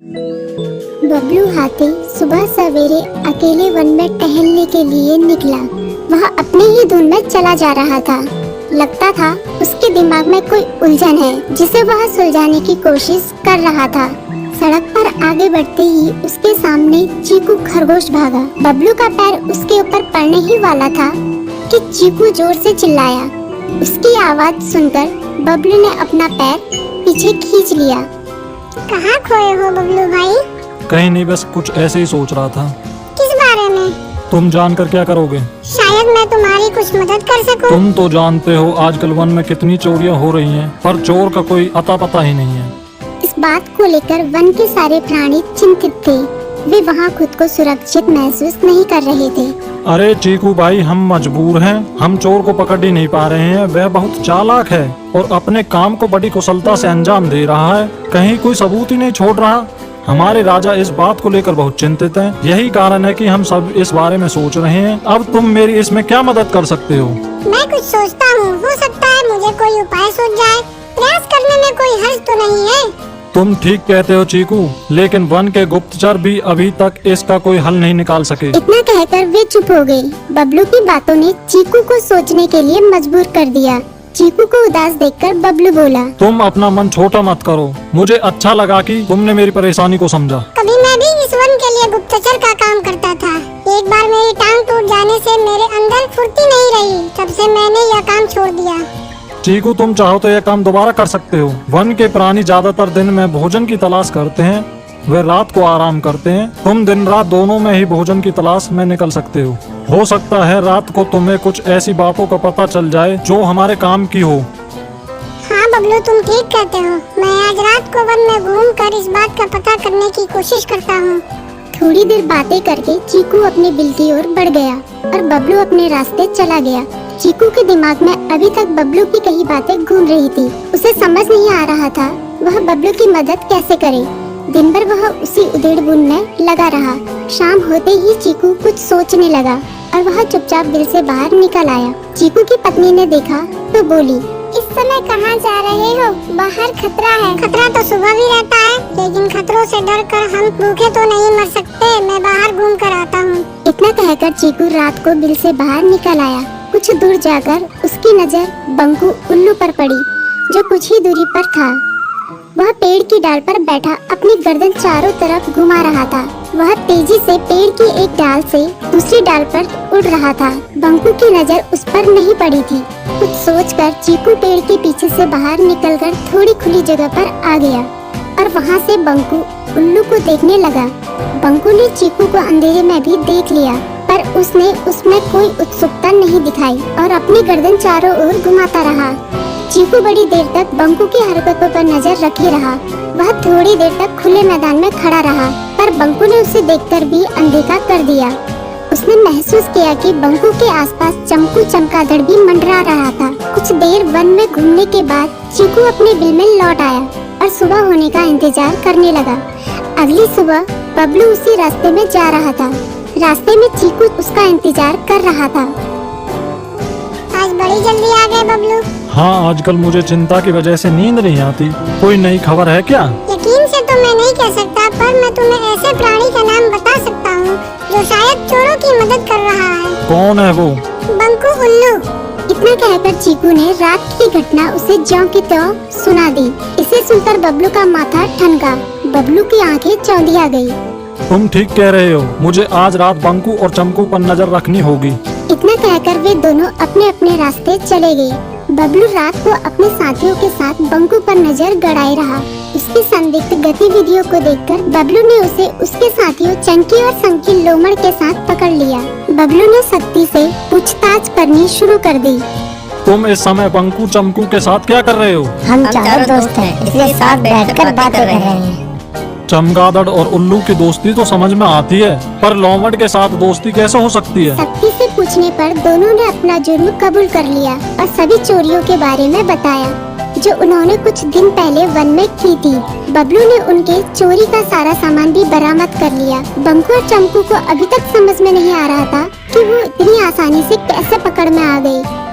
बबलू हाथी सुबह सवेरे अकेले वन में टहलने के लिए निकला। वह अपने ही धुन में चला जा रहा था। लगता था उसके दिमाग में कोई उलझन है जिसे वह सुलझाने की कोशिश कर रहा था। सड़क पर आगे बढ़ते ही उसके सामने चीकू खरगोश भागा। बबलू का पैर उसके ऊपर पड़ने ही वाला था कि चीकू जोर से चिल्लाया। उसकी आवाज सुनकर बबलू ने अपना पैर पीछे खींच लिया। कहाँ खोए हो बबलू भाई? कहीं नहीं, बस कुछ ऐसे ही सोच रहा था। किस बारे में? तुम जानकर क्या करोगे? शायद मैं तुम्हारी कुछ मदद कर सकूं। तुम तो जानते हो आजकल वन में कितनी चोरियां हो रही हैं, पर चोर का कोई अता पता ही नहीं है। इस बात को लेकर वन के सारे प्राणी चिंतित थे। वे वहाँ खुद को सुरक्षित महसूस नहीं कर रहे थे। अरे चीकू भाई, हम मजबूर हैं। हम चोर को पकड़ ही नहीं पा रहे हैं। वह बहुत चालाक है और अपने काम को बड़ी कुशलता से अंजाम दे रहा है। कहीं कोई सबूत ही नहीं छोड़ रहा। हमारे राजा इस बात को लेकर बहुत चिंतित हैं। यही कारण है कि हम सब इस बारे में सोच रहे हैं। अब तुम मेरी इसमें क्या मदद कर सकते हो? मैं कुछ सोचता हूँ, हो सकता है मुझे कोई उपाय सूझ जाए। प्रयास करने में कोई हर्ज तो नहीं है। तुम ठीक कहते हो चीकू, लेकिन वन के गुप्तचर भी अभी तक इसका कोई हल नहीं निकाल सके। इतना कहकर वे चुप हो गए। बबलू की बातों ने चीकू को सोचने के लिए मजबूर कर दिया। चीकू को उदास देखकर बबलू बोला, तुम अपना मन छोटा मत करो। मुझे अच्छा लगा कि तुमने मेरी परेशानी को समझा। कभी मैं भी इस वन के लिए गुप्तचर का काम करता था। एक बार मेरी टांग टूट जाने से मेरे अंदर फुर्ती नहीं रही। तब से मैंने यह काम छोड़ दिया। चीकू, तुम चाहो तो यह काम दोबारा कर सकते हो। वन के प्राणी ज्यादातर दिन में भोजन की तलाश करते हैं, वे रात को आराम करते हैं। तुम दिन रात दोनों में ही भोजन की तलाश में निकल सकते हो सकता है रात को तुम्हें कुछ ऐसी बातों का पता चल जाए जो हमारे काम की हो। हाँ बबलू, तुम ठीक कहते हो। मैं आज रात को वन में घूमकर इस बात का पता करने की कोशिश करता हूँ। थोड़ी देर बातें करके चीकू अपने बिल की ओर बढ़ गया और बबलू अपने रास्ते चला गया। चीकू के दिमाग में अभी तक बबलू की कई बातें घूम रही थी। उसे समझ नहीं आ रहा था वह बबलू की मदद कैसे करे। दिन भर वह उसी उधेड़-बुन में लगा रहा। शाम होते ही चीकू कुछ सोचने लगा और वह चुपचाप बिल से बाहर निकल आया। चीकू की पत्नी ने देखा तो बोली, इस समय कहाँ जा रहे हो? बाहर खतरा है। खतरा तो सुबह भी रहता है, लेकिन खतरों से डरकर हम भूखे तो नहीं मर सकते। मैं बाहर घूम कर आता हूँ। इतना कहकर चीकू रात को बिल से बाहर निकल आया। कुछ दूर जाकर उसकी नजर बंकू उल्लू पर पड़ी, जो कुछ ही दूरी पर था। वह पेड़ की डाल पर बैठा अपनी गर्दन चारों तरफ घुमा रहा था। वह तेजी से पेड़ की एक डाल से दूसरी डाल पर उड़ रहा था। बंकू की नजर उस पर नहीं पड़ी थी। कुछ सोचकर चीकू पेड़ के पीछे से बाहर निकलकर थोड़ी खुली जगह पर आ गया और वहाँ से बंकू उल्लू को देखने लगा। बंकू ने चीकू को अंधेरे में भी देख लिया, पर उसने उसमें कोई उत्सुकता नहीं दिखाई और अपनी गर्दन चारों ओर घुमाता रहा। चीकू बड़ी देर तक बंकू की हरकतों पर नजर रखे रहा। वह थोड़ी देर तक खुले मैदान में खड़ा रहा, पर बंकू ने उसे देखकर भी अनदेखा कर दिया। उसने महसूस किया कि बंकू के आसपास चमकू चमगादड़ भी मंडरा रहा था। कुछ देर वन में घूमने के बाद चीकू अपने बिल में लौट आया और सुबह होने का इंतजार करने लगा। अगली सुबह बबलू उसी रास्ते में जा रहा था। रास्ते में चीकू उसका इंतजार कर रहा था। आज बड़ी जल्दी आ गए बबलू। हाँ, आजकल मुझे चिंता की वजह से नींद नहीं आती। कोई नई खबर है क्या? यकीन से तो मैं नहीं कह सकता, पर मैं तुम्हें ऐसे प्राणी का नाम बता सकता हूँ जो शायद चोरों की मदद कर रहा है। कौन है वो? बंकू उल्लू। इतना कहकर चीकू ने रात की घटना उसे ज्यों की त्यों सुना दी। इसे सुनकर बबलू का माथा ठनका। बबलू की आंखें चौंधिया गई। तुम ठीक कह रहे हो। मुझे आज रात बंकू और चमकू पर नजर रखनी होगी। इतना कहकर वे दोनों अपने अपने रास्ते चले गए। बबलू रात को अपने साथियों के साथ बंकू पर नजर गड़ाए रहा। उसकी संदिग्ध गतिविधियों को देखकर बबलू ने उसे उसके साथियों चंकी और संकी लोमड़ के साथ पकड़ लिया। बबलू ने सख्ती से पूछताछ करनी शुरू कर दी। तुम इस समय बंकू चमकू के साथ क्या कर रहे हो? हम चारों दोस्त हैं, इसलिए साथ बैठकर बातें कर रहे हैं। चमगादड़ और उल्लू की दोस्ती तो समझ में आती है, पर लोमड़ के साथ दोस्ती कैसे हो सकती है? सख्ती से पूछने पर दोनों ने अपना जुर्म कबूल कर लिया और सभी चोरियों के बारे में बताया जो उन्होंने कुछ दिन पहले वन में की थी। बबलू ने उनके चोरी का सारा सामान भी बरामद कर लिया। बंकू और चमकू को अभी तक समझ में नहीं आ रहा था कि वो इतनी आसानी से कैसे पकड़ में आ गए।